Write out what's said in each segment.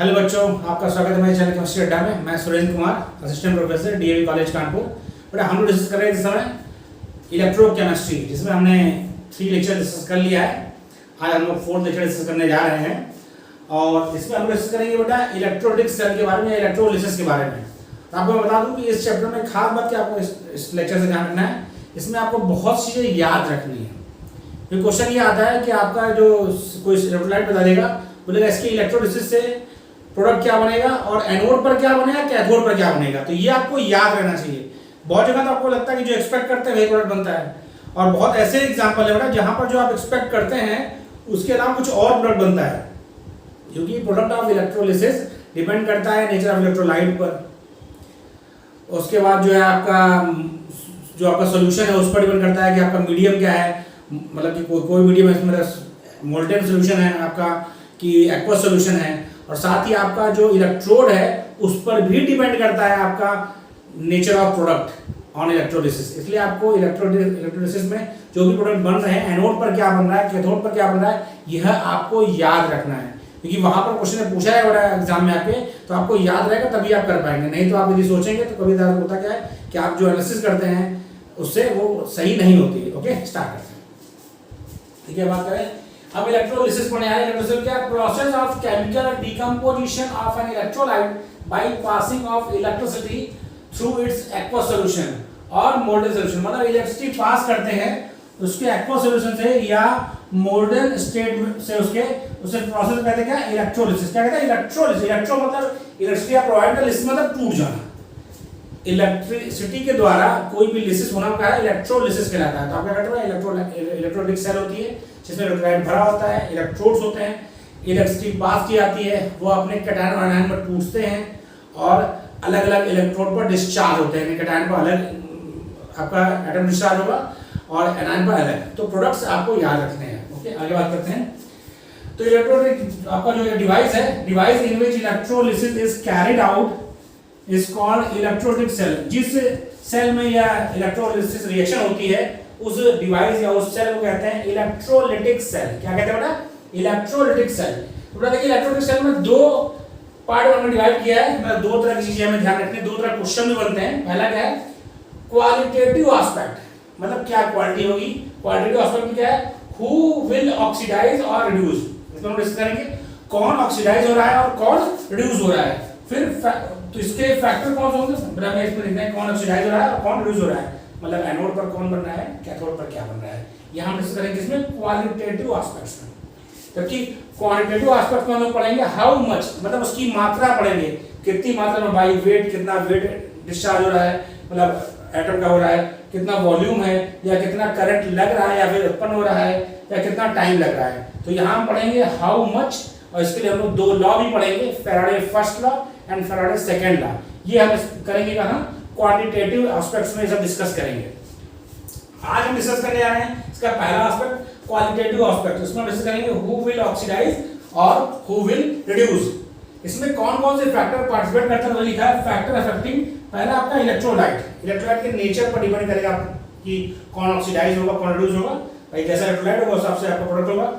Hello बच्चों, आपका स्वागत है मेरे चैनल केमिस्ट्री अड्डा में। मैं Surendra Kumar, assistant professor DAV college Kanpur. बेटा हम लोग डिस्कस कर रहे हैं इस समय इलेक्ट्रोकेमिस्ट्री, जिसमें हमने 3 लेक्चर डिस्कस कर लिया है। आज हम लोग 4th लेक्चर डिस्कस करने जा रहे हैं और इसमें हम लोग डिस्कस करेंगे बेटा इलेक्ट्रोलिटिक सेल के बारे में, इलेक्ट्रोलिसिस के बारे में। तो आपको मैं बता दूं कि इस चैप्टर में खास बात क्या आपको इस लेक्चर से ध्यान रखना है, इसमें आपको बहुत सी चीज़ें याद रखनी है। फिर क्वेश्चन ये आता है कि आपका जो कोई इलेक्ट्रोलाइट बता देगा, बोलेगा इसके इलेक्ट्रोलिसिस से प्रोडक्ट क्या बनेगा और एनोड पर क्या बनेगा, कैथोड पर क्या बनेगा। तो ये आपको याद रहना चाहिए। बहुत जगह तो आपको लगता है कि जो एक्सपेक्ट करते हैं वही प्रोडक्ट बनता है, और बहुत ऐसे एग्जांपल है बेटा जहां पर जो आप एक्सपेक्ट करते हैं उसके अलावा कुछ और प्रोडक्ट बनता है, क्योंकि प्रोडक्ट ऑफ इलेक्ट्रोलिसिस डिपेंड करता है नेचर ऑफ इलेक्ट्रोलाइट पर। उसके बाद जो है आपका सोल्यूशन है उस पर डिपेंड करता है कि आपका मीडियम क्या है, मतलब कि कोई मीडियम है इसमें मोल्टेन सोल्यूशन है आपका कि एक्वस सोल्यूशन है, और साथ ही आपका जो इलेक्ट्रोड है उस पर भी डिपेंड करता है आपका nature of product on electrolysis. इसलिए आपको इलेक्ट्रोलिसिस में जो भी प्रोडक्ट बन रहे हैं, एनोड पर क्या बन रहा है, कैथोड पर क्या बन रहा है, यह आपको याद रखना है, क्योंकि वहां पर क्वेश्चन ने पूछा है बड़ा एग्जाम में आपके, तो आपको याद रहेगा तभी आप कर पाएंगे। नहीं तो आप यदि सोचेंगे तो कभी होता क्या है कि आप जो एनालिसिस करते हैं उससे वो सही नहीं होती। ओके, स्टार्ट करते हैं। ठीक है, बात करें अब इलेक्ट्रोलिसिस पढ़ने आए। इलेक्ट्रोलिसिस क्या? Process of chemical decomposition of an electrolyte by passing of electricity through it's aqueous solution और मोल्डन सॉल्यूशन। मतलब इलेक्ट्रिसिटी पास करते हैं उसके एक्वस सॉल्यूशन से या मोल्डन स्टेट से उसे प्रोसेस कहते हैं क्या? इलेक्ट्रोलिसिस। क्या कहते हैं? इलेक्ट्रोलिसिस। इलेक्ट्रो मतलब इलेक्ट्रिसिटी आप प्रोवाइड कर, लिसिस मतलब टूट जाना। इलेक्ट्रिसिटी के द्वारा कोई भी लिसिस होना क्या है? इलेक्ट्रोलिसिस कहलाता है। तो आप क्या करते हैं? इलेक्ट्रोलिटिक सेल होती है जिसमें इलेक्ट्रोलाइट भरा होता है, इलेक्ट्रोड्स होते हैं, इलेक्ट्रिसिटी पास की जाती है, वो अपने कैटायन और आयन में टूटते हैं और अलग अलग इलेक्ट्रोड पर डिस्चार्ज होते हैं। कैटायन पर अलग आपका एटम डिस्चार्ज होगा और एनायन पर अलग। तो प्रोडक्ट्स आपको याद रखने हैं। ओके, आगे बात करते हैं। तो इलेक्ट्रोलिटिक आपका जो डिवाइस है, device in which electrolysis is carried out is called electrolytic cell. जिस सेल में यह इलेक्ट्रोलिसिस रिएक्शन होती है उस डिवाइस या उस सेल को कहते हैं इलेक्ट्रोलिटिक सेल। क्या कहते हैं बेटा? Electrolytic cell. तो बेटा देखिए, इलेक्ट्रोलिटिक सेल में 2 पार्ट में डिवाइड किया है। मतलब 2 तरह की चीजें हमें ध्यान रखनी है, 2 तरह क्वेश्चन भी बनते हैं। पहला क्या है? क्वालिटेटिव एस्पेक्ट, मतलब क्या क्वालिटी होगी। क्वालिटेटिव एस्पेक्ट में क्या है? हु विल ऑक्सीडाइज और रिड्यूस। इसमें हम डिस्कस करेंगे कौन ऑक्सीडाइज हो रहा है और कौन रिड्यूस हो रहा है। फिर तो इसके फैक्टर कौन से होंगे, बेटा मैं इसमें लिखना है कौन ऑक्सीडाइज हो रहा है और कौन रिड्यूस हो रहा है। मतलब एनोड पर कौन बन रहा है, कैथोड पर क्या बन रहा है। यहां हम डिस्कस करेंगे इसमें क्वालिटेटिव एस्पेक्ट्स में। जबकि क्वांटिटेटिव एस्पेक्ट में हम लोग पढ़ेंगे हाउ मच, मतलब उसकी मात्रा पढ़ेंगे, कितनी मात्रा में बाई वेट, कितना वेट डिस्चार्ज हो रहा है, मतलब एटम का हो रहा है, कितना वॉल्यूम है, या कितना करंट लग रहा है या फिर उत्पन्न हो रहा है, या कितना टाइम लग रहा है। तो यहाँ हम पढ़ेंगे हाउ मच, और इसके लिए हम लोग 2 लॉ भी पढ़ेंगे, Faraday first law and Faraday second law. ये हम करेंगे कहाँ? क्वांटिटेटिव एस्पेक्ट्स में सब डिस्कस करेंगे। आज हम डिस्कस करने जा रहे हैं इसका पहला एस्पेक्ट क्वालिटेटिव एस्पेक्ट। इसमें डिस्कस करेंगे हु विल ऑक्सीडाइज और हु विल रिड्यूस। इसमें कौन-कौन से फैक्टर पार्टिसिपेट करते हैं वो लिखा है। फैक्टर अफेक्टिंग, पहला आपका इलेक्ट्रोलाइट। इलेक्ट्रोलाइट के नेचर पर डिपेंड करेगा कि कौन ऑक्सीडाइज होगा, कौन रिड्यूस होगा। भाई जैसा इलेक्ट्रोलाइट होगा उस हिसाब से आपका प्रोडक्ट होगा।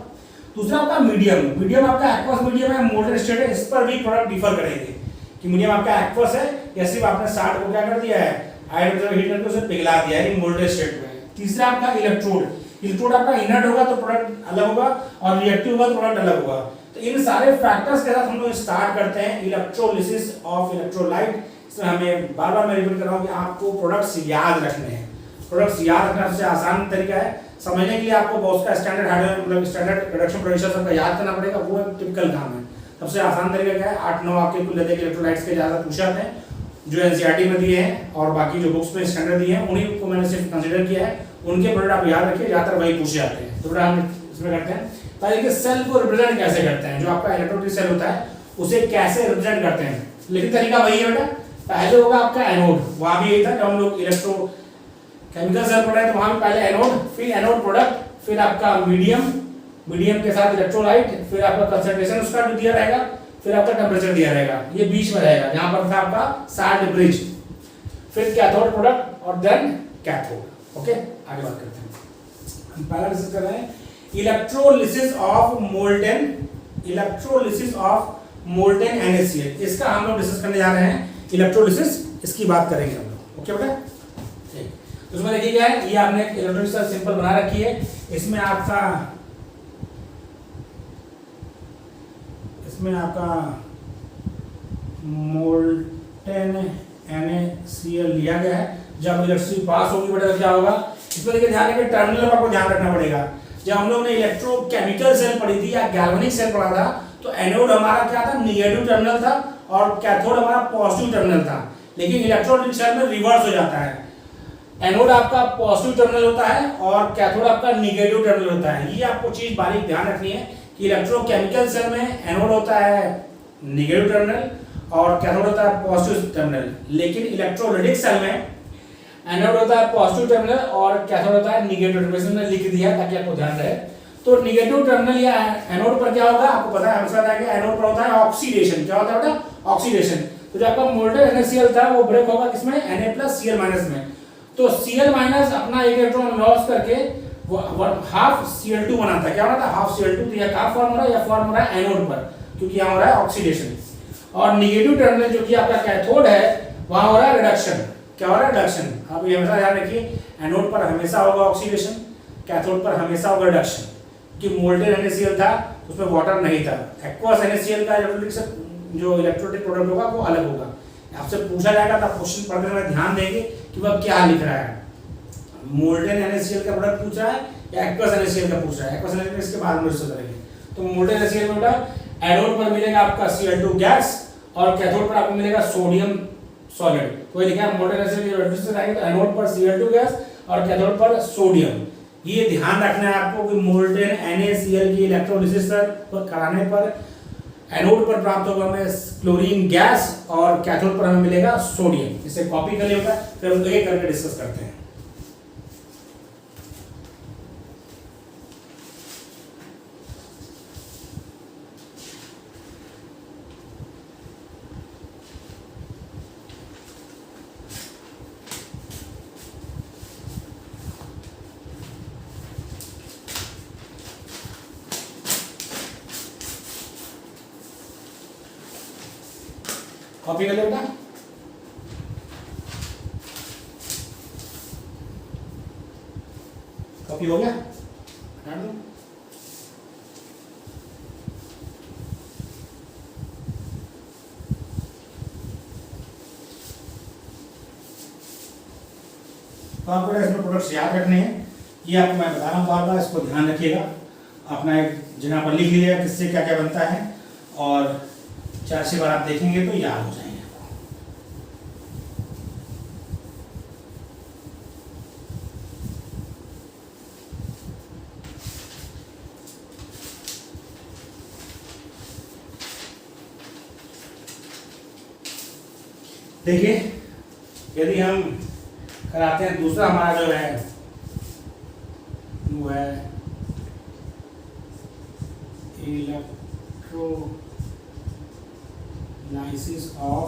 दूसरा आपका मीडियम। मीडियम आपका एक्वस मीडियम है, मोल्टेन स्टेट है, इस पर भी प्रोडक्ट डिफर करेंगे कि मीडियम आपका एक्वस है या सिर्फ आपने 60 को क्या कर दिया है, हाइड्रोजन हीट करके उसे पिघला दिया है मोल्टेन स्टेट में। तीसरा आपका इलेक्ट्रोड। इलेक्ट्रोड आपका इनर्ट होगा तो प्रोडक्ट अलग होगा और रिएक्टिव होगा तो प्रोडक्ट अलग होगा। तो इन सारे फैक्टर्स के साथ हम लोग स्टार्ट करते हैं इलेक्ट्रोलिसिस ऑफ इलेक्ट्रोलाइट। इसमें हमें बार-बार मैं रिपीट कर रहा हूं कि आपको प्रोडक्ट्स याद रखने हैं। प्रोडक्ट्स याद रखना सबसे आसान तरीका है। समझने के लिए आपको बहुत का स्टैंडर्ड हाइड्रोजन मतलब स्टैंडर्ड रिडक्शन प्रोसीजर सबका याद करना पड़ेगा, वो एक टिपिकल काम है। सबसे आसान तरीका क्या है? 8-9 आपके कुल लेते इलेक्ट्रोलाइट्स के ज्यादा पूछे जाते हैं जो एनसीईआरटी में दिए हैं और बाकी जो बुक्स में स्टैंडर्ड दिए हैं उन्हीं को मैंने सिर्फ कंसीडर किया है। उनके प्रोडक्ट आप याद रखिए, ज्यादातर वही पूछे जाते हैं। तो हम इसमें करते हैं पहले कि सेल को रिप्रेजेंट कैसे करते हैं। जो आपका इलेक्ट्रोलिटिक सेल होता है उसे कैसे रिप्रेजेंट करते हैं, लेकिन तरीका वही है बेटा। पहले होगा आपका एनोड, वहां भी यही था जब हम लोग इलेक्ट्रो केमिकल सेल पढ़ रहे थे, वहां भी पहले एनोड, फिर एनोड प्रोडक्ट, फिर आपका मीडियम के साथ इलेक्ट्रोलाइट, फिर आपका कंसंट्रेशन उसका भी दिया रहेगा, फिर आपका टेम्परेचर दिया रहेगा, ये बीच में रहेगा जहां पर था आपका साल्ट ब्रिज, फिर कैथोड प्रोडक्ट और देन कैथोड। ओके, आगे बात करते हैं। हम पहला डिस्कस कर रहे हैं इलेक्ट्रोलिसिस ऑफ मोल्टेन NaCl, इसका हम लोग डिस्कस करने जा रहे हैं, इलेक्ट्रोलिसिस इसकी बात करेंगे हम लोग। ओके बेटा, ठीक। तो उसमें देखिए क्या है, ये आपने इलेक्ट्रोलिसिस सिंपल बना रखी है। इसमें आपका मोल्टेन NaCl लिया गया है। जब इलेक्ट्रिसिटी पास होगी बेटा तो क्या होगा, इसमें देखिए ध्यान रखिए, टर्मिनल पर आपको ध्यान रखना पड़ेगा। जब हम लोग ने इलेक्ट्रोकेमिकल सेल पढ़ी थी या गैल्वेनिक सेल पढ़ा था, तो एनोड हमारा क्या था, निगेटिव टर्मिनल था और कैथोड हमारा पॉजिटिव टर्मिनल था। लेकिन इलेक्ट्रोलिटिक सेल में रिवर्स हो जाता है, एनोड आपका पॉजिटिव टर्मिनल होता है और कैथोड आपका निगेटिव टर्मिनल होता है। ये आपको चीज बारीक ध्यान रखनी है कि इलेक्ट्रोकेमिकल सेल में एनोड होता है निगेटिव टर्मिनल और कैथोड होता है पॉजिटिव टर्मिनल, लेकिन इलेक्ट्रोलाइटिक सेल में एनोड होता है पॉजिटिव टर्मिनल और कैथोड होता है निगेटिव टर्मिनल। मैंने लिख दिया ताकि आपको ध्यान रहे। तो निगेटिव टर्मिनल या एनोड पर क्या होगा, आपको पता है, हमेशा था कि एनोड पर होता है ऑक्सीडेशन। क्या होता है बेटा, ऑक्सीडेशन। तो जो आपका मोल्टेन NaCl था वो ब्रेक होगा किसमें, Na+Cl- में। तो Cl- अपना एक इलेक्ट्रॉन लॉस करके हाफ Cl2 बनाता है। क्या बनाता है, हाफ Cl2। तो यह हाफ फॉर्म हो रहा है या फॉर्म हो रहा है एनोड पर, क्योंकि यहाँ हो रहा है ऑक्सीडेशन। और निगेटिव टर्मिनल जो कि आपका कैथोड है, वहां हो रहा है रिडक्शन। क्या हो रहा है, रिडक्शन। आप ये हमेशा ध्यान रखिए, एनोड पर हमेशा होगा ऑक्सीडेशन, कैथोड पर हमेशा होगा रिडक्शन। कि मोल्टेन NaCl था उसमें वाटर नहीं था। एक्वस NaCl का जो इलेक्ट्रोलिटिक प्रोडक्ट होगा वो अलग होगा। आपसे पूछा जाएगा तो आप क्वेश्चन पढ़ने में ध्यान देंगे कि वह क्या लिख रहा है, मोल्टेन NaCl का प्रोडक्ट पूछ रहा है या एक्वस NaCl का पूछ रहा है। एक्वस NaCl इसके बाद में डिस्कस करेंगे। तो मोल्टेन NaCl में बेटा एनोड पर मिलेगा आपका Cl2 गैस और कैथोड पर आपको मिलेगा सोडियम सॉलिड। कोई लिखा है मोल्टेन NaCl की रेडिएशन आएगी तो एनोड पर Cl2 गैस और कैथोड पर सोडियम। ये ध्यान रखना है आपको कि मोल्टेन NaCl की इलेक्ट्रोलिसिस कराने पर एनोड पर प्राप्त होगा हमें क्लोरीन गैस और कैथोड पर हमें मिलेगा सोडियम। इसे कॉपी कर लिया, फिर हम एक करके डिस्कस करते हैं। कॉपी कर लेगा, कॉपी हो गया, हटा दो। तो आपको इसमें प्रोडक्ट्स याद रखने हैं, ये आपको मैं बता रहा हूँ बार बार, इसको ध्यान रखिएगा। अपना एक जगह पर लिख लीजिएगा किससे क्या क्या बनता है और 4-6 बार आप देखेंगे तो याद हो जाएंगे। देखिए, यदि हम कराते हैं दूसरा हमारा जो है वो है electrolysis of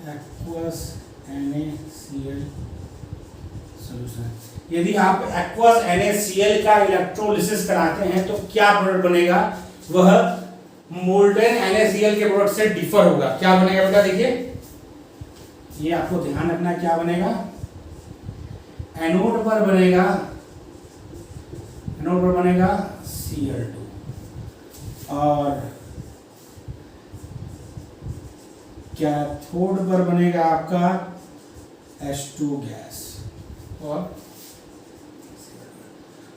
aqueous NaCl solution. यदि आप एक्वस NaCl का इलेक्ट्रोलिसिस कराते हैं तो क्या प्रोडक्ट बनेगा, वह मोल्टेन NaCl के प्रोडक्ट से डिफर होगा। क्या बनेगा बेटा, देखिए ये आपको ध्यान रखना है। क्या बनेगा, एनोड पर बनेगा Cl2 और कैथोड पर बनेगा आपका H2 गैस। और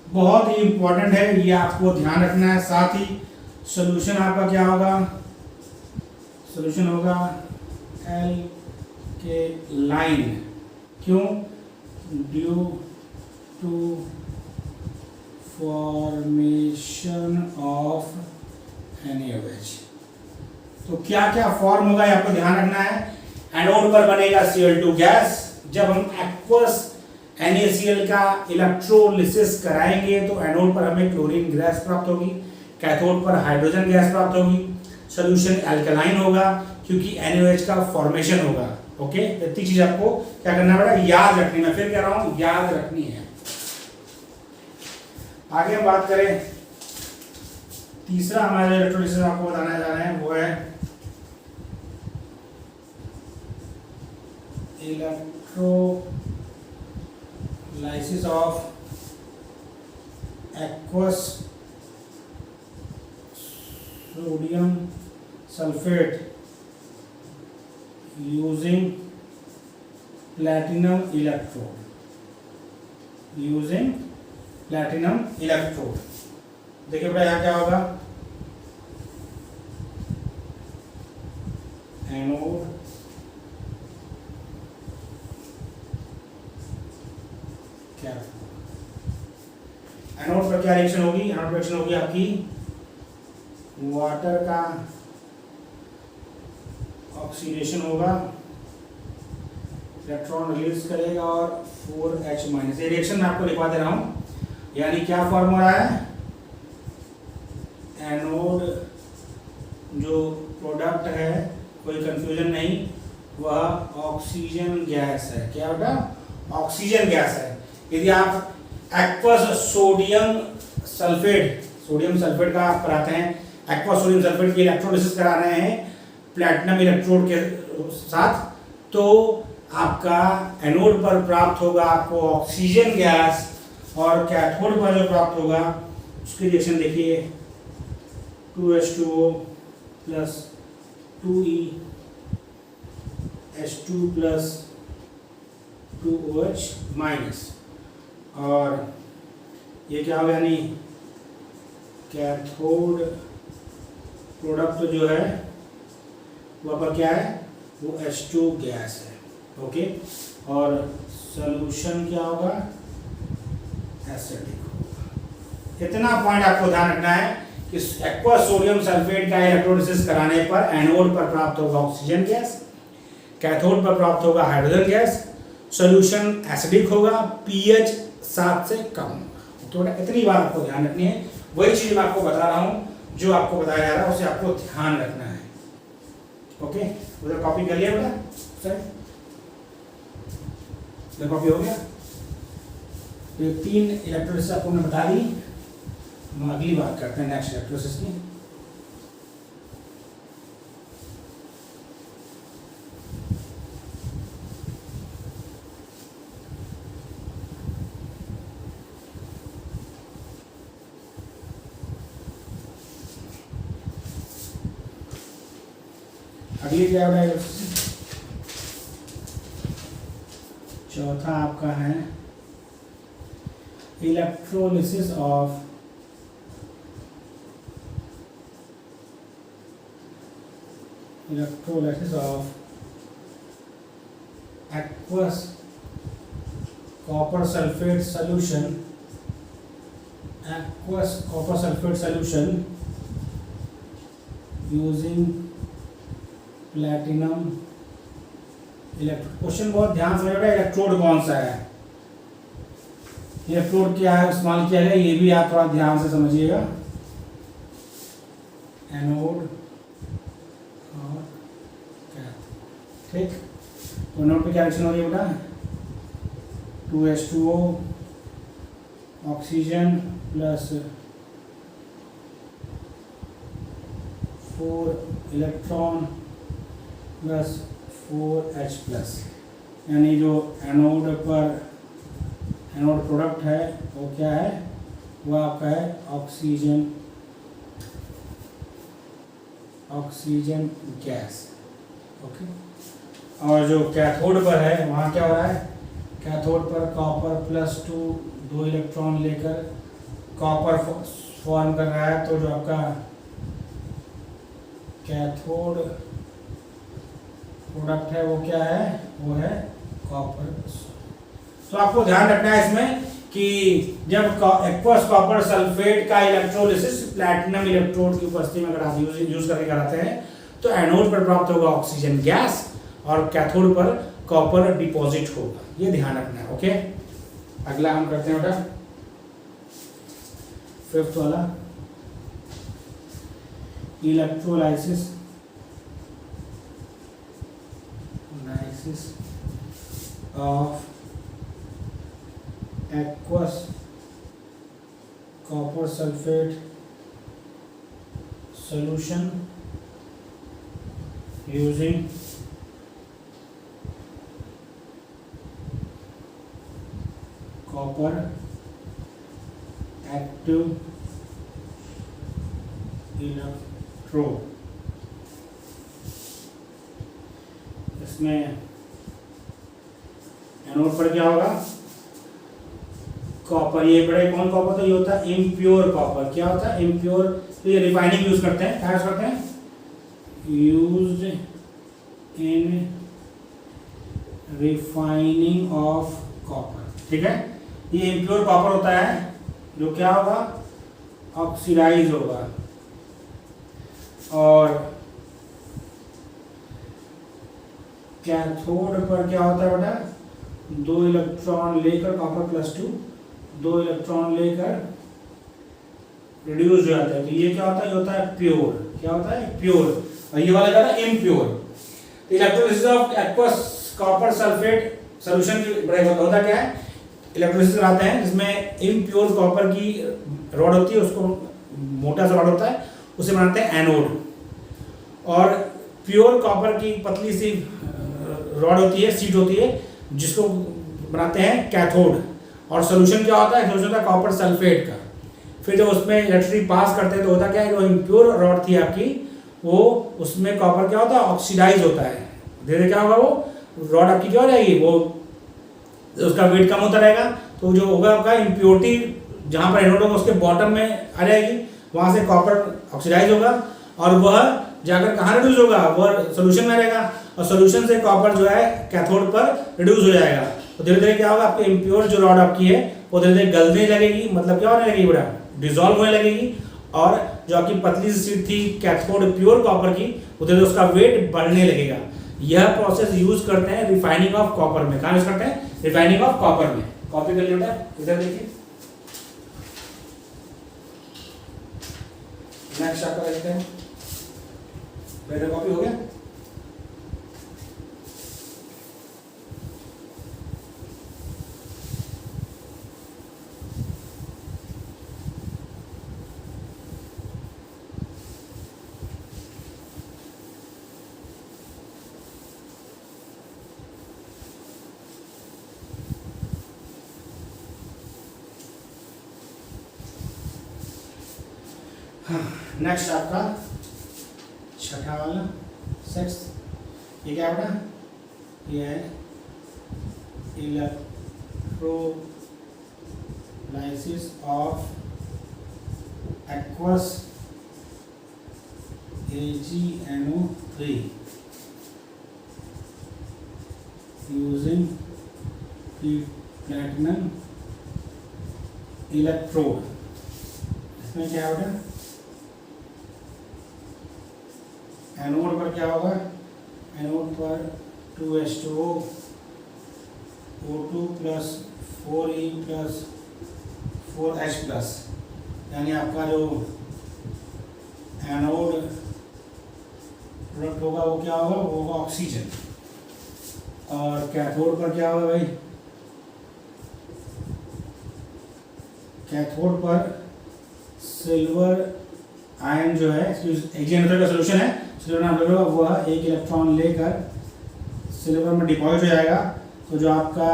बहुत ही इंपॉर्टेंट है, ये आपको ध्यान रखना है। साथ ही सॉल्यूशन आपका क्या होगा, सॉल्यूशन होगा एल्केलाइन। क्यों, due to formation of NaOH। तो क्या क्या फॉर्म होगा ये आपको ध्यान रखना है। एनोड पर बनेगा Cl2 गैस। जब हम एक्वस NaCl का इलेक्ट्रोलिसिस कराएंगे तो एनोड पर हमें क्लोरीन गैस प्राप्त होगी, कैथोड पर हाइड्रोजन गैस प्राप्त होगी, सॉल्यूशन अल्कलाइन होगा क्योंकि NaOH का फॉर्मेशन होगा। ओके, इतनी चीज आपको क्या करना पड़ेगा, याद रखनी। मैं फिर कह रहा हूं, याद रखनी है। आगे हम बात करें तीसरा हमारा इलेक्ट्रोलिसिस आपको बताना जा रहे हैं वो है electrolysis of aqueous sodium sulphate using platinum electrode. देखिए बेटा यहाँ क्या होगा, एनोड एनोड पर क्या रिएक्शन होगी, एनोड रिएक्शन होगी आपकी वाटर का ऑक्सीडेशन होगा, इलेक्ट्रॉन रिलीज करेगा और 4H-। ये रिएक्शन मैं आपको लिखवा दे रहा हूं, यानी क्या फॉर्म हो रहा है, एनोड जो प्रोडक्ट है, कोई कंफ्यूजन नहीं, वह ऑक्सीजन गैस है। क्या बेटा, ऑक्सीजन गैस है। यदि आप एक्वस सोडियम सल्फेट का आप कराते हैं, एक्वस सोडियम सल्फेट की इलेक्ट्रोलिसिस करा रहे हैं प्लैटिनम इलेक्ट्रोड के साथ, तो आपका एनोड पर प्राप्त होगा आपको ऑक्सीजन गैस, और कैथोड पर जो प्राप्त होगा उसकी रिएक्शन देखिए, 2H2O plus 2EH2 plus 2OH minus, और ये क्या होगा, यानी कैथोड प्रोडक्ट जो है वह पर क्या है, वो H2 गैस है। ओके, और सॉल्यूशन क्या होगा, एसिडिक होगा। इतना पॉइंट आपको ध्यान रखना है कि एक्वस सोडियम सल्फेट का इलेक्ट्रोलिसिस कराने पर एनोड पर प्राप्त होगा ऑक्सीजन गैस, कैथोड पर प्राप्त होगा हाइड्रोजन गैस, सॉल्यूशन एसिडिक होगा, पीएच 7 से कम होगा। तो इतनी बात आपको ध्यान रखनी है, वही चीज मैं आपको बता रहा हूँ, जो आपको बताया जा रहा है उसे आपको ध्यान रखना है। ओके, उधर कॉपी कर लिया बेटा, सर कॉपी हो गया। ये 3 इलेक्ट्रोलिसिस आपको मैं बता दी, हम अगली बात करते हैं नेक्स्ट इलेक्ट्रोलिसिस की। अगली क्या है, चौथा आपका है electrolysis of aqueous copper sulfate solution using platinum electrode. Question बहुत ध्यान से समझिएगा, इलेक्ट्रोड कौन सा है, इलेक्ट्रोड क्या है इस्तेमाल किया है, ये भी आप थोड़ा ध्यान से समझिएगा। एनोड और कैथोड, ठीक। तो एनोड पे क्या रिएक्शन हो रही है बेटा, 2H2O oxygen plus 4 electron plus 4H plus, यानी जो एनोड प्रोडक्ट है वो क्या है, वो आपका है ऑक्सीजन गैस। ओके, और जो कैथोड पर है वहाँ क्या हो रहा है, कैथोड पर कॉपर प्लस 2 इलेक्ट्रॉन लेकर कॉपर फॉर्म कर रहा है, तो जो आपका कैथोड प्रोडक्ट है वो क्या है, वो है कॉपर। तो आपको ध्यान रखना है इसमें कि जब एक्वस कॉपर सल्फेट का इलेक्ट्रोलिसिस प्लैटिनम इलेक्ट्रोड की उपस्थिति में अगर आप यूज करके कराते हैं, तो एनोड पर प्राप्त होगा ऑक्सीजन गैस और कैथोड पर कॉपर डिपॉजिट होगा, ये ध्यान रखना है। ओके, अगला हम करते हैं बेटा 5th वाला, electrolysis of aqueous copper sulfate solution using copper active electrode। इसमें एनोड पर क्या होगा, कॉपर। ये बड़े कौन कॉपर, तो ये होता है इम्प्योर कॉपर। क्या होता है, इम्प्योर। तो ये रिफाइनिंग यूज करते हैं, क्या यूज करते हैं, used in refining of copper. ठीक है, ये इम्प्योर कॉपर होता है जो क्या होगा, ऑक्सीडाइज होगा। और कैथोड पर क्या होता है बेटा, 2 इलेक्ट्रॉन लेकर कॉपर +2 2 इलेक्ट्रॉन लेकर रिड्यूस हो जाता है। तो ये क्या होता है, ये होता है प्योर। क्या होता है, प्योर। और ये वाला क्या होता है, इम्प्योर। तो electrolysis of aqueous copper sulphate solution की होता क्या है, इलेक्ट्रोलिसिस कराते हैं जिसमें इम्प्योर कॉपर की रॉड होती है, उसको मोटा सा रॉड होता है, उसे बनाते हैं एनोड। और प्योर कॉपर की पतली सी रॉड होती है, शीट होती है, जिसको बनाते हैं कैथोड। और सोल्यूशन क्या होता है, सोल्यूशन होता है कॉपर सल्फेट का। फिर जब उसमें इलेक्ट्रिसिटी पास करते हैं तो होता क्या है, जो इम्प्योर रॉड थी आपकी, वो उसमें कॉपर क्या होता है, ऑक्सीडाइज होता है। धीरे धीरे क्या होगा, वो रॉड आपकी क्या हो जाएगी, वो उसका वेट कम होता रहेगा। तो जो होगा आपका इम्प्योरिटी जहाँ पर एनोड होगा उसके बॉटम में आ जाएगी, वहाँ से कॉपर ऑक्सीडाइज होगा और वह जाकर कहाँ रिड्यूस होगा, वह सोल्यूशन में रहेगा। और सोल्यूशन से कॉपर जो है कैथोड पर रिड्यूस हो जाएगा। तो धीरे धीरे क्या होगा, आपकी इम्प्योर जो रॉड आपकी है वो धीरे धीरे गलने लगेगी, मतलब क्या होने लगेगी बड़ा, डिजोल्व होने लगेगी। और जो आपकी पतली सी शीट थी कैथोड प्योर कॉपर की, वो धीरे धीरे उसका वेट बढ़ने लगेगा। यह प्रोसेस यूज करते हैं रिफाइनिंग ऑफ कॉपर में। कहाँ यूज करते हैं, रिफाइनिंग ऑफ कॉपर में। कॉपी कर लिया, इधर देखिए। नेक्स्ट आपका देखते हैं, बेटा कॉपी हो गया। नेक्स्ट आपका छठा वाला 6, ये क्या बेटा, ये है electrolysis of aqueous AgNO3 using platinum electrode. इसमें क्या बेटा, एनोड पर क्या होगा, एनोड पर 2H2O O2 + 4E + 4H+, यानी आपका जो एनोड प्रोडक्ट होगा वो क्या होगा, वो होगा ऑक्सीजन। और कैथोड पर क्या होगा भाई, कैथोड पर सिल्वर आयन जो है, AgNO3 का सोल्यूशन है, सिल्वर नाम होगा, वह 1 इलेक्ट्रॉन लेकर सिल्वर में डिपॉजिट हो जाएगा। तो जो आपका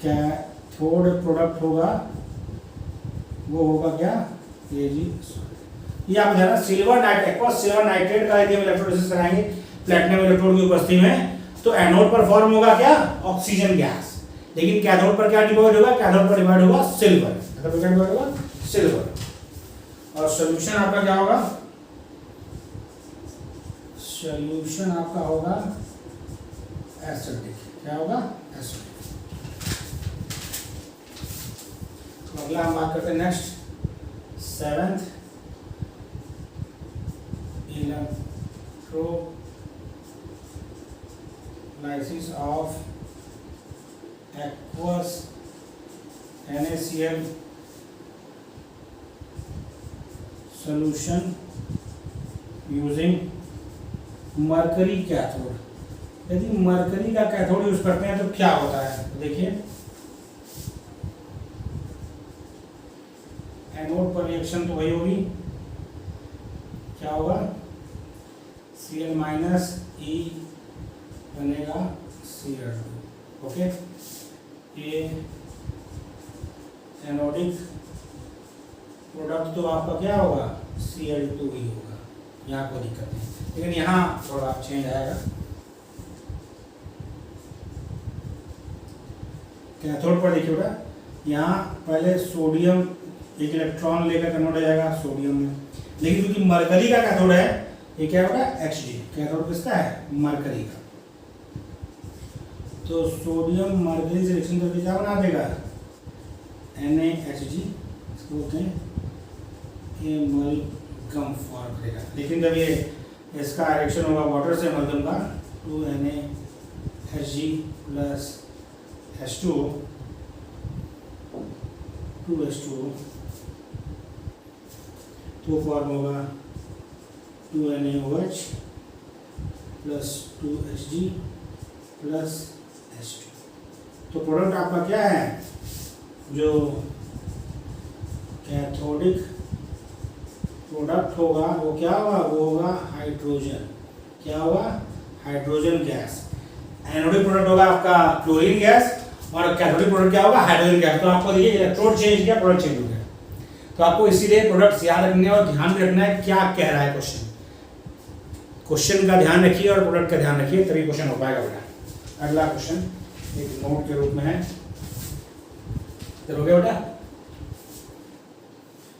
कैथोड प्रोडक्ट होगा वो होगा क्या, Ag। ये आप ध्यान, silver nitrate aqueous silver nitrate का यदि हम इलेक्ट्रोलिसिस कराएंगे प्लैटिनम इलेक्ट्रोड की उपस्थिति में, तो एनोड पर फॉर्म होगा क्या, ऑक्सीजन गैस। लेकिन कैथोड पर क्या डिवाइड होगा, कैथोड पर डिवाइड होगा सिल्वर, सिल्वर। और सॉल्यूशन आपका क्या होगा, सॉल्यूशन आपका होगा एसिडिक। क्या होगा, एसिडिक। तो अगला हम बात करते हैं next 7th electrolysis of aqueous NaCl solution using mercury cathode. यदि मरकरी का कैथोड यूज करते हैं तो क्या होता है, तो देखिए एनोड पर रिएक्शन तो वही होगी, क्या होगा, Cl माइनस E बनेगा Cl2। ओके, ये एनोडिक प्रोडक्ट तो आपका क्या होगा, Cl2 ही होगा, यहाँ कोई दिक्कत नहीं, लेकिन यहाँ थोड़ा चेंज आएगा। कैथोड पर देखिए बेटा, यहाँ पहले सोडियम एक इलेक्ट्रॉन लेकर कन्वर्ट हो जाएगा सोडियम में, लेकिन क्योंकि मरकरी का कैथोड है, ये क्या होगा, Hg। कैथोड किसका है, मरकरी का। तो सोडियम मरकरी से रिएक्शन करके क्या बना देगा, NaHg, इसको बोलते हैं एमलगम फॉर्म करेगा। लेकिन जब ये इसका रिएक्शन होगा वाटर से एमलगम का, 2NaHg प्लस H2 2H2 तो फॉर्म होगा 2NaOH plus 2Hg plus H2। तो प्रोडक्ट आपका क्या है, जो कैथोडिक प्रोडक्ट होगा वो क्या होगा, वो होगा हाइड्रोजन। क्या होगा, हाइड्रोजन गैस। एनोडिक प्रोडक्ट होगा आपका क्लोरीन गैस, और कैथोडिक प्रोडक्ट क्या होगा, हाइड्रोजन गैस। तो आपको देखिए इलेक्ट्रोड चेंज किया, प्रोडक्ट चेंज हो गया। तो आपको इसीलिए प्रोडक्ट्स याद रखने और ध्यान रखना है क्या कह रहा है क्वेश्चन। क्वेश्चन का ध्यान रखिए और प्रोडक्ट का ध्यान रखिए, तभी क्वेश्चन हो पाएगा बेटा। अगला क्वेश्चन एक नोट के रूप में है, चलोगे बेटा।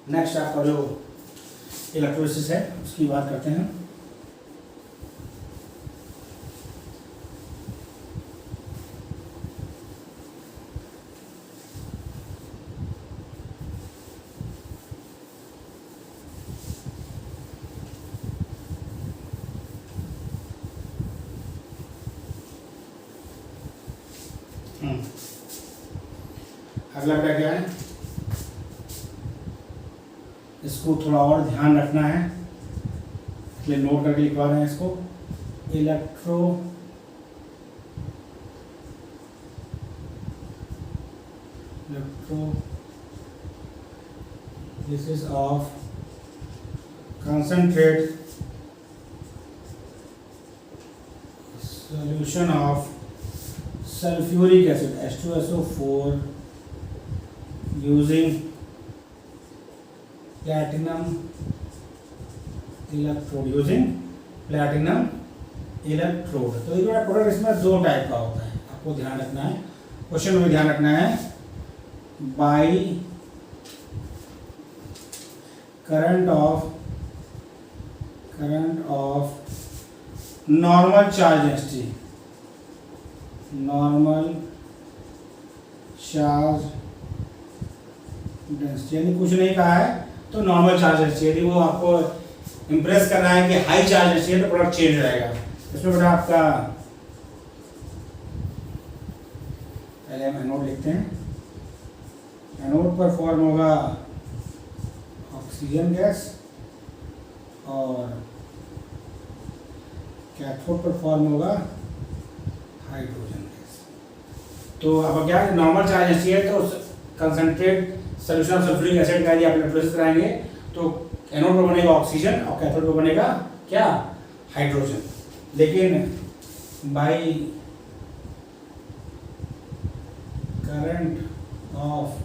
नेक्स्ट आपका जो इलेक्ट्रोलिसिस है उसकी बात करते हैं। अगला बेटा क्या है, इसको थोड़ा और ध्यान रखना है, इसलिए नोट करके लिखवा रहे हैं इसको। Electrolysis of concentrate solution of sulfuric acid H2SO4 using platinum electrode। तो ये प्रोडक्ट इसमें दो टाइप का होता है, आपको ध्यान रखना है, क्वेश्चन में ध्यान रखना है। By current of normal charge density, यानी कुछ नहीं कहा है तो नॉर्मल चार्ज डेंसिटी। यदि वो आपको इंप्रेस करना है कि हाई चार्ज डेंसिटी है तो प्रोडक्ट चेंज रहेगा। इसमें बेटा आपका पहले हम एनोड लिखते हैं। एनोड पर फॉर्म होगा ऑक्सीजन गैस और कैथोड पर फॉर्म होगा हाइड्रोजन गैस। तो अब क्या है, नॉर्मल चार्ज डेंसिटी है तो concentrate solution of sulphuric acid का यदि आप इलेक्ट्रोलिसिस कराएंगे तो एनोड पर बनेगा ऑक्सीजन और कैथोड पर बनेगा क्या, हाइड्रोजन। लेकिन by current of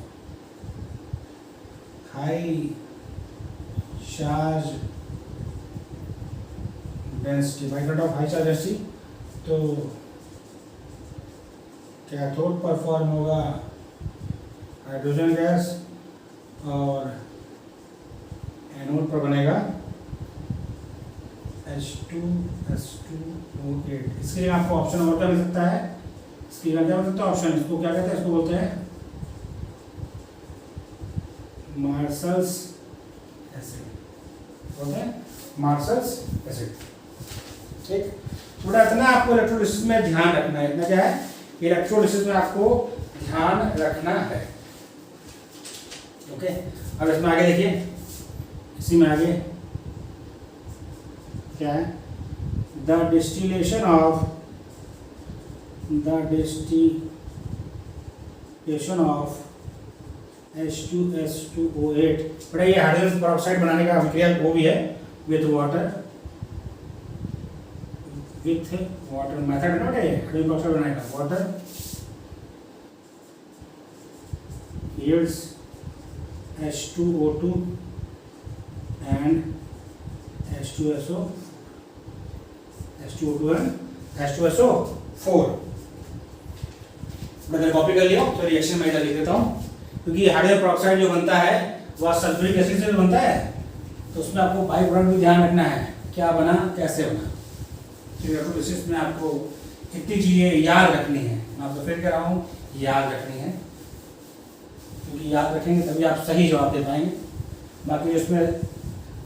high charge density, by current of high charge density, तो कैथोड पर फॉर्म होगा हाइड्रोजन गैस और एनोड पर बनेगा H2SO8। इसके लिए आपको ऑप्शन और क्या मिल सकता है, इसकी क्या मिल सकता है ऑप्शन, इसको क्या कहते हैं, इसको बोलते हैं मार्शल्स एसिड, बोलते हैं मार्शल्स एसिड। ठीक, थोड़ा इतना आपको इलेक्ट्रोलिसिस में ध्यान रखना है। इतना क्या है, इलेक्ट्रोलिसिस में आपको ध्यान रखना है। ओके, अब इसमें आगे देखिए, इसी में आगे क्या है, द डिस्टिलेशन ऑफ H2S2O8। बड़ा ये हाइड्रोजन पेरोक्साइड बनाने का अभिक्रिया वो भी है, with water मेथड नोट है हाइड्रोजन ऑक्साइड बनाएगा water yields H2O2 and H2SO H2O2 and H2SO4 मैंने कॉपी कर लिया तो रिएक्शन में इधर लिख देता हूँ क्योंकि हाइड्रोजन पेरोक्साइड जो बनता है वह सल्फ्यूरिक एसिड से बनता है तो उसमें आपको बाई प्रोडक्ट भी ध्यान रखना है क्या बना कैसे बना। इलेक्ट्रोलिसिस में आपको इतनी चीज़ें याद रखनी है मैं आपको फिर कह रहा हूँ याद रखनी है क्योंकि याद रखेंगे तभी आप सही जवाब दे पाएंगे। बाकी उसमें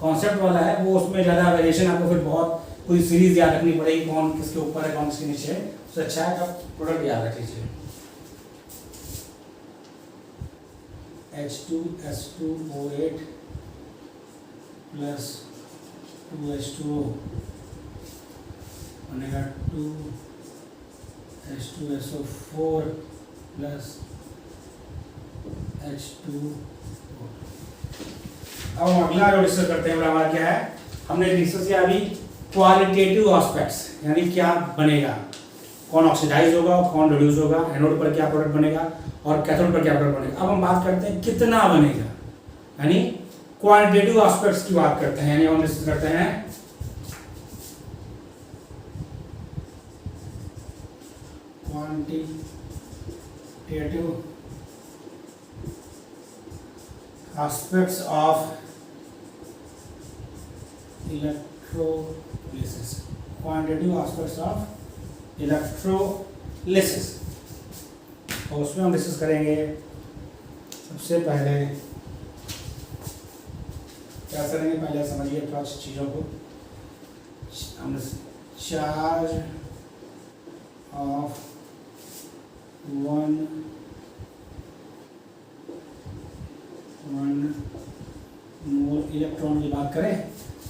कॉन्सेप्ट वाला है वो उसमें ज़्यादा वेरिएशन आपको फिर बहुत पूरी सीरीज याद रखनी पड़ेगी कौन किसके ऊपर है कौन किसके नीचे है उससे अच्छा है आप प्रोडक्ट याद रख लीजिए। H2S2O8 प्लस 2H2O बनेगा 2H2SO4 प्लस H2O। अब हम अगला जो डिस्कस करते हैं हमारा क्या है हमने डिस्कस किया अभी क्वालिटेटिव एस्पेक्ट्स यानी क्या बनेगा कौन ऑक्सीडाइज होगा कौन रिड्यूस होगा एनोड पर क्या प्रोडक्ट बनेगा और कैथोड पर क्या प्रोडक्ट बनेगा। अब हम बात करते हैं कितना बनेगा यानी क्वांटिटेटिव एस्पेक्ट्स की बात करते हैं यानी हम डिस्कस करते हैं quantitative aspects of electrolysis quantitative aspects of electrolysis और उसमें हम डिस्कस करेंगे सबसे पहले क्या करेंगे पहले समझिए थोड़ा चीज़ों को हम चार्ज ऑफ 1 मोल इलेक्ट्रॉन की बात करें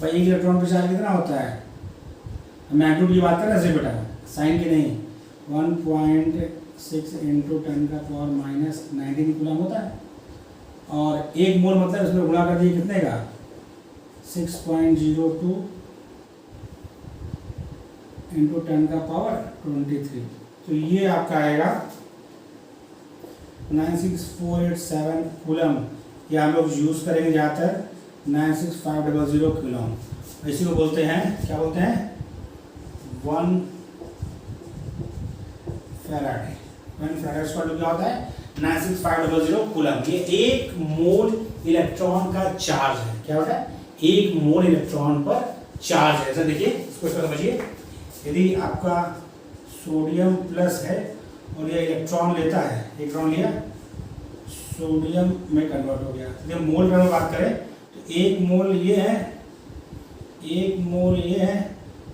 भाई एक इलेक्ट्रॉन पे चार्ज कितना होता है मैग्नीट्यूड की बात करें ऐसे बेटा साइन की नहीं 1.6 इंटू 10⁻⁻19 कूलम होता है और एक मोल मतलब इसमें गुणा कर दिए कितने का 6.02 इंटू 10⁻23 तो ये आपका आएगा 96487 कूलम ये हम लोग यूज़ करेंगे ज़्यादातर 96500 कूलम इसी को बोलते हैं क्या बोलते हैं 1 फैराडे स्क्वायर क्या होता है 96500 कूलम ये एक मोल इलेक्ट्रॉन का चार्ज है क्या होता है एक मोल इलेक्ट्रॉन पर चार्ज है। ऐसा देखिए इसको समझिए यदि आपका सोडियम प्लस है और ये इलेक्ट्रॉन लेता है इलेक्ट्रॉन लिया सोडियम में कन्वर्ट हो गया जब मोल में बात करें तो एक मोल ये है एक मोल ये है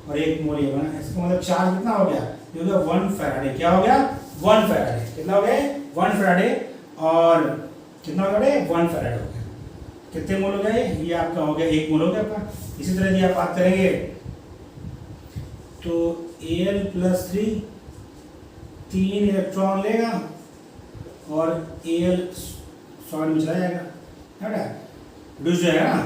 और एक मोल ये बना इसका मतलब चार्ज कितना हो गया ये हो गया 1 फैराडे क्या हो गया 1 फैराडे कितना हो गया 1 फैराडे और कितना हो गया 1 फैराडे हो गया कितने मोल हो गया ये आपका हो गया एक मोल हो गया आपका। इसी तरह यदि आप बात करेंगे तो Al+3 3 इलेक्ट्रॉन लेगा और Al सॉलिड में चला जाएगा रिड्यूस जाएगा ना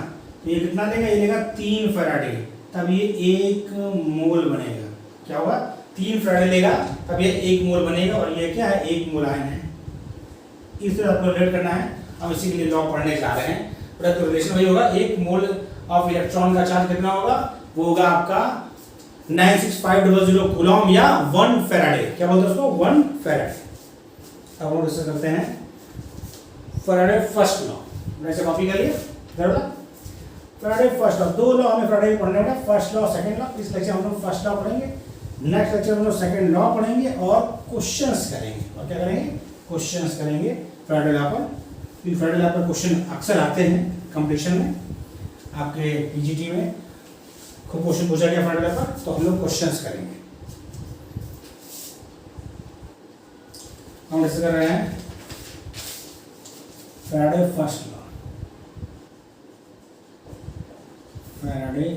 तो ये कितना लेगा ये लेगा 3 फैराडे तब ये 1 मोल बनेगा क्या होगा 3 फैराडे लेगा तब ये 1 मोल बनेगा और ये क्या है 1 मोल आयन है। इस तरह आपको रिलेट करना है हम इसी के लिए लॉ पढ़ने जा रहे हैं तो रिलेशन वही होगा 1 मोल ऑफ इलेक्ट्रॉन का चार्ज कितना होगा वो होगा आपका 96500 कूलम या 1 फैराडे क्या बोलते हैं उसको 1 फैराडे। अब हम डिस्कस करते हैं फैराडे फर्स्ट लॉ वैसे कॉपी कर लिए फैराडे फर्स्ट लॉ दो लॉ हमें फैराडे पढ़ने होगा फर्स्ट लॉ सेकंड लॉ इस लेक्चर हम लोग फर्स्ट लॉ पढ़ेंगे नेक्स्ट लेक्चर हम लोग सेकंड लॉ पढ़ेंगे और क्वेश्चंस करेंगे और क्या करेंगे क्वेश्चंस करेंगे फैराडे लॉ पर क्योंकि फैराडे लॉ पर क्वेश्चन अक्सर आते हैं कंपटीशन में आपके पीजीटी में खूब क्वेश्चन पूछा गया फैराडे लॉ पर तो हम लोग क्वेश्चंस करेंगे। हम डिस्कस कर रहे हैं Faraday first law Faraday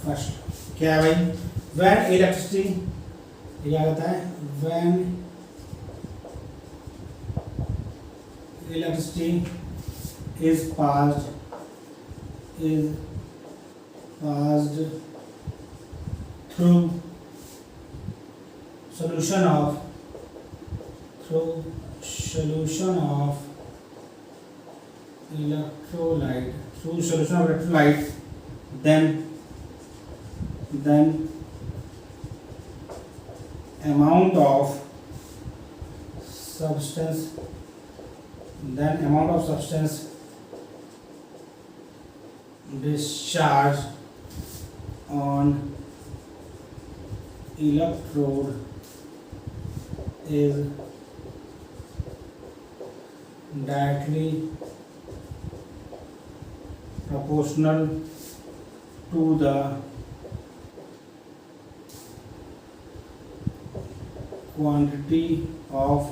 first क्या है भाई व्हेन इलेक्ट्रिसिटी क्या कहता है when electricity is passed through solution of electrolyte, then amount of substance discharge on electrode is directly proportional to the quantity of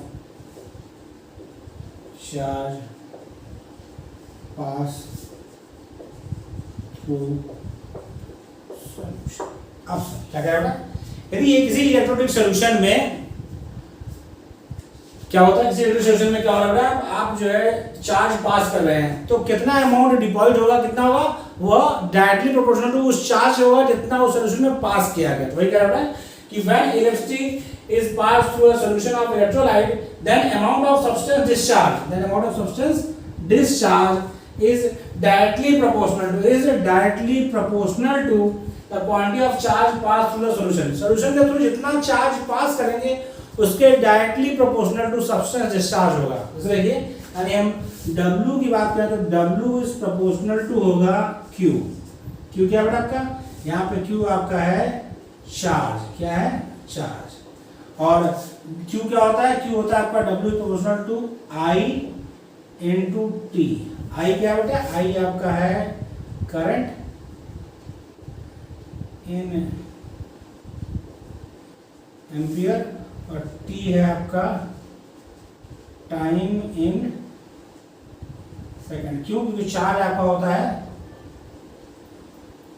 charge pass through solution। अब क्या कह रहा है, यदि ये किसी इलेक्ट्रोलिटिक सॉल्यूशन में क्या होता है, किसी इलेक्ट्रोलिटिक सॉल्यूशन में क्या हो रहा है, आप जो है चार्ज पास कर रहे हैं तो कितना अमाउंट डिपॉजिट होगा, कितना होगा, वह डायरेक्टली प्रोपोर्शनल टू उस चार्ज होगा जितना उस सॉल्यूशन में पास किया गया। तो वही कह रहा है कि when electricity is passed through a solution of electrolyte, then amount of substance discharge is directly proportional to the quantity of charge passed through the solution। solution के थ्रू जितना चार्ज पास करेंगे उसके directly proportional to substance discharge होगा। जैसे देखिए, यानी हम W की बात करें तो W इज प्रोपोर्शनल टू होगा Q। Q क्या बेटा आपका, यहाँ पे Q आपका है चार्ज, क्या है, चार्ज। और Q क्या होता है, Q होता है आपका W proportional to I into T। I क्या बेटा, I आपका है करंट इन एम्पियर और T है आपका टाइम इन सेकंड। क्यों, क्योंकि चार्ज आपका होता है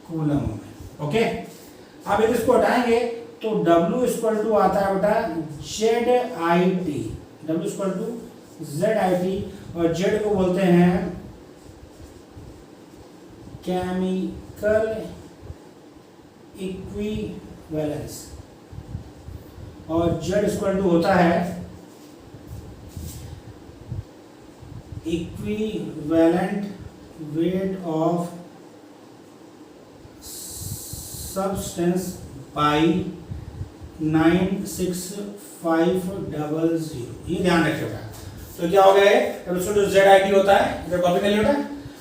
कूलम में। ओके, अब यदि इसको हटाएंगे तो W इक्वल टू आता है बेटा ZIT। W equal to ZIT और Z को बोलते हैं केमिकल इक्विवेलेंस और Z इक्वल टू होता है equivalent weight of substance by 96500। ये ध्यान रखिएगा। तो क्या हो गया है, ZIT होता है, इधर कॉपी कर लिया बेटा।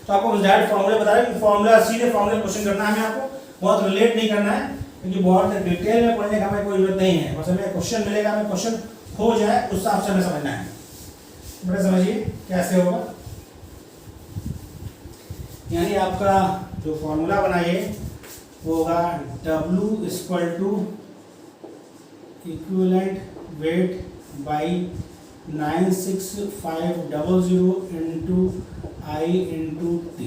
तो आपको डायरेक्ट फॉर्मूले बता रहे हैं, फॉर्मूला सीधे फॉर्मूले क्वेश्चन करना है आपको, बहुत रिलेट नहीं करना है क्योंकि बहुत डिटेल में पढ़ने का हमें कोई जरूरत नहीं है। बस हमें क्वेश्चन मिलेगा, हमें क्वेश्चन हो जाए उस हिसाब से हमें समझना है। बड़ा समझिए कैसे होगा, यानी आपका जो फॉर्मूला बनाइए वो होगा W equal to equivalent weight by 96500 into I into T।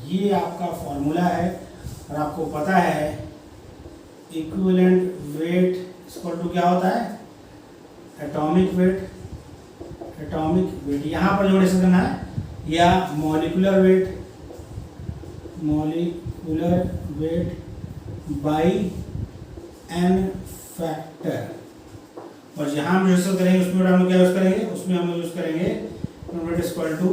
ये आपका फॉर्मूला है और आपको पता है इक्विवेलेंट वेट इक्वल टू क्या होता है, एटॉमिक वेट। यहाँ पर जो डिस्कस करना है या molecular weight by n factor. और जहाँ हम डिस्कस करेंगे उसमें हम क्या यूज करेंगे, उसमें हम यूज करेंगे weight equal to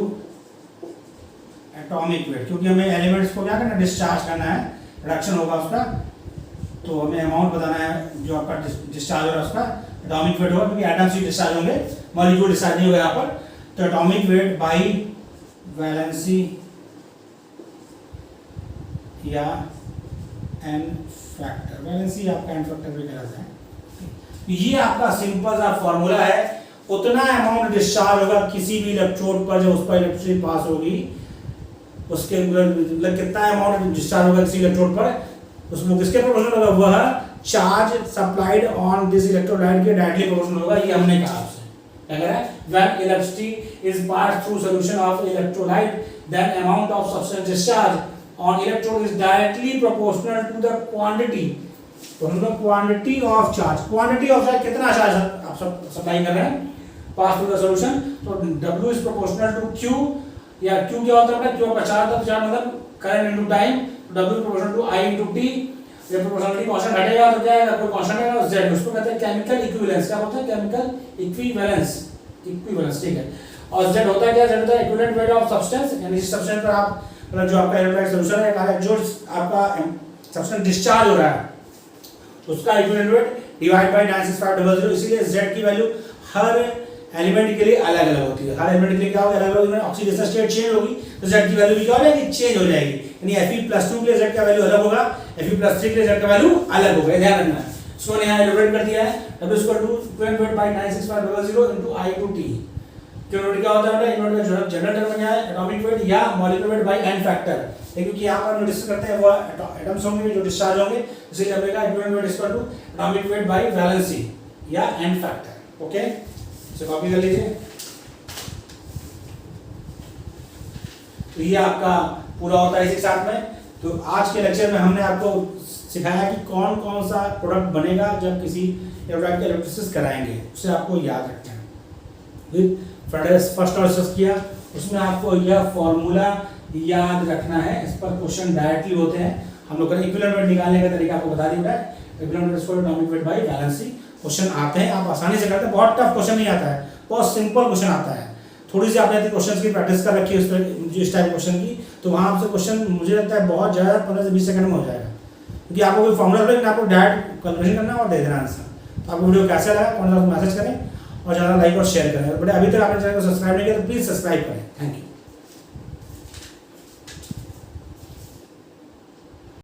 atomic weight, क्योंकि हमें एलिमेंट्स को क्या करना है, डिस्चार्ज करना है, रिडक्शन होगा उसका, तो हमें अमाउंट बताना है जो आपका डिस्चार्ज हो रहा है उसका एटॉमिक वेट होगा, क्योंकि एटम्स ही डिस्चार्ज होंगे, मॉलिक्यूल डिस्चार्ज नहीं होगा यहाँ पर। तो एटॉमिक वेट बाई वैलेंसी या n फैक्टर, वैलेंसी आपका n फैक्टर भी कहा जाए। ये आपका सिंपल सा फॉर्मूला है। उतना अमाउंट डिस्चार्ज होगा किसी भी इलेक्ट्रोड पर जब उस पर इलेक्ट्रिसिटी पास होगी, उसके मतलब कितना अमाउंट डिस्चार्ज होगा किसी इलेक्ट्रोड पर, उसमें किसके प्रोपोर्शनल होगा, वह charge supplied on this electrolyte के डायरेक्टली प्रोपोर्शनल होगा। ये हमने कहा आपसे, क्या कह रहा है, when electricity is passed through solution of electrolyte then amount of substance discharge on electrode is directly proportional to the quantity of charge. Quantity of charge कितना चार्ज आप सब सप्लाई कर रहे हैं, पास थ्रू द सॉल्यूशन। तो W is proportional to Q, या Q क्या होता है, Q आपका चार्ज होता है, चार्ज मतलब current into time, W proportional to I into T। जब प्रोपोर्शनलिटी कांस्टेंट घटेगा तो क्या आएगा, कोई कांस्टेंट आएगा, Z, उसको कहते हैं केमिकल इक्विवेलेंस। क्या होता है, केमिकल इक्विवेलेंस, इक्विवेलेंस, ठीक है। और Z होता है क्या, Z होता है इक्विवेलेंट वेट ऑफ सब्सटेंस, यानी जिस सब्सटेंस पर आप मतलब जो आपका इलेक्ट्रोलाइट सॉल्यूशन है, कहा जो आपका सब्सटेंस डिस्चार्ज हो रहा है उसका इक्विवेलेंट वेट डिवाइड बाय 96500। इसीलिए Z की वैल्यू हर एलिमेंट के लिए अलग अलग होती है। हर एलिमेंट के लिए क्या होगा, अलग अलग ऑक्सीडेशन स्टेट चेंज होगी तो Z की वैल्यू भी क्या हो जाएगी, चेंज हो जाएगी। यानी Fe+2 के लिए Z का वैल्यू अलग होगा, Fe+3 के लिए Z का वैल्यू अलग होगा, ध्यान रखना है। इसको मैंने यहाँ इलैबोरेट कर दिया है। W equivalent weight by 96500 into I to T। Equivalent क्या होता है, इक्विवेलेंट का जनरल टर्म क्या है, एटॉमिक वेट या molecular weight by n factor. क्योंकि यहाँ पर हम डिस्कस करते हैं वो एटम्स होंगे जो डिस्चार्ज होंगे, इसलिए W का equivalent weight equal to atomic weight by valency या n फैक्टर। ओके, इसे कॉपी कर लीजिए। तो ये आपका पूरा होता है इसी साथ में। तो आज के लेक्चर में हमने आपको सिखाया कि कौन कौन सा प्रोडक्ट बनेगा जब किसी इलेक्ट्रोलाइट का इलेक्ट्रोलिसिस कराएंगे, उसे आपको याद रखना है। फिर फर्स्ट और डिस्कस किया, उसमें आपको यह फॉर्मूला याद रखना है। इस पर क्वेश्चन डायरेक्टली होते हैं। हम लोग का इक्विवेलेंट वेट निकालने का तरीका आपको बता दिया है। Equivalent weight equal to atomic weight by valency. Question आते हैं, आप आसानी से करते हैं, बहुत टफ क्वेश्चन नहीं आता है, बहुत सिंपल क्वेश्चन आता है। थोड़ी सी आपने क्वेश्चन की प्रैक्टिस कर रखी है इस टाइप क्वेश्चन की, तो वहाँ आपसे क्वेश्चन मुझे लगता है बहुत ज़्यादा 15 से 20 सेकंड में हो जाएगा, क्योंकि आपको कोई फॉर्मूला लेकिन आपको डायरेक्ट कैलकुलेशन करना और दे देना आंसर। तो आपको वीडियो कैसा लगा कमेंट बॉक्स में मैसेज करें और ज़्यादा लाइक और शेयर करें। बट अभी तक आपने चैनल को सब्सक्राइब नहीं किया तो प्लीज़ सब्सक्राइब करें। Thank you.